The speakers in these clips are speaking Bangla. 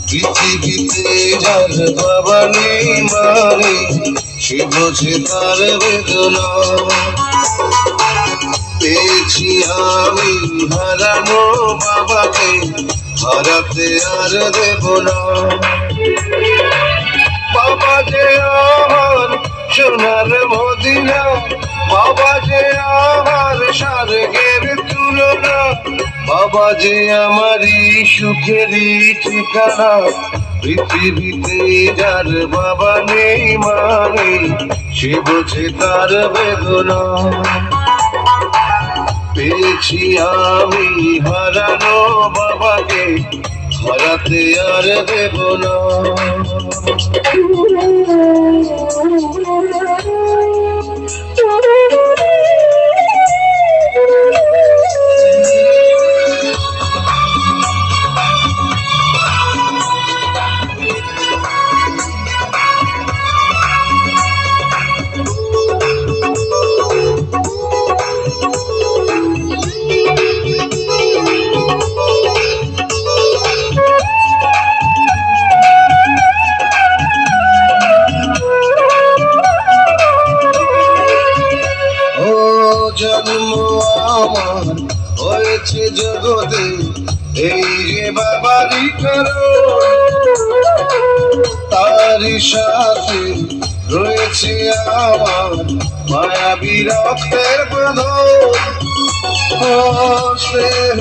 পৃথিবীতে যার বাবা নেই মানে সে বোঝে তার বেদনা। পেয়েছি আমি হারানো বাবাকে, হারাতে আর দেব না। বাবা যে আমার সোনার মদিনা, বাবা যে আমার স্বর্গের তুলনা, বাবা যে আমারই সুখেরই ঠিকানা। পৃথিবীতে যার বাবা নেই মানে সে বোঝে তার বেদনা। পেয়েছি আমি হারানো বাবাকে, হারাতে আর দেব না। জন্ম আমার হয়েছে জগতে এই যে বাবারই কারণ, তারই সাথে রয়েছে আমার মায়াবী রক্তের বাঁধন। স্নেহ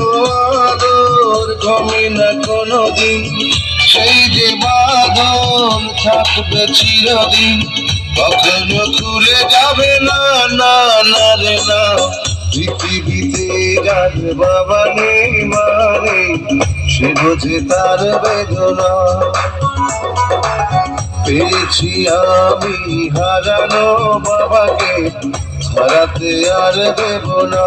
আদর কমে না কোনোদিন, সেই যে বাঁধন থাকবে চিরদিন, কখনো খুলে যাবে না, না না রে না। পৃথিবীতে যার বাবা নেই মানে সে বোঝে তার বেদনা। পেয়েছি আমি হারানো বাবাকে, হারাতে আর দেব না।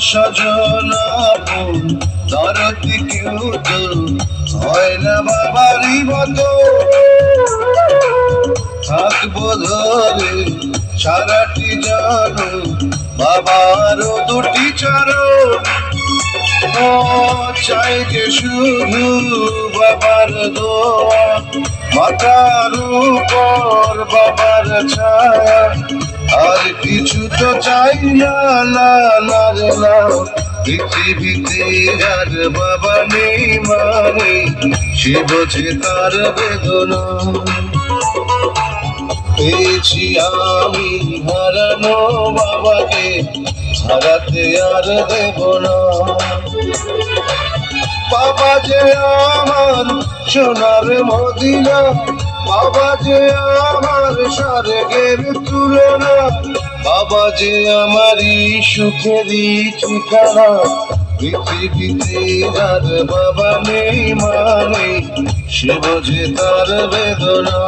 সজনা দরদি কেউ তো হয় না বাবারই মতো, থাকবো ধরে সারাটি জানো বাবারও দুটি চরণ। চাই যে শুধু বাবার দোয়া, মাথার উপর বাবার ছায়া, আর কিছু তো চাই না, না না রে না। পৃথিবীতে যার বাবা নেই মানে সে বোঝে তার বেদনা। পেয়েছি আমি হারানো বাবাকে, হারাতে আর দেব না। বাবা যে আমার সোনার মদিনা, বাবা যে আমার স্বর্গের তুলনা, বাবা যে আমারই সুখেরই ঠিকানা। পৃথিবীতে যার বাবা নেই মানে সে বোঝে তার বেদনা।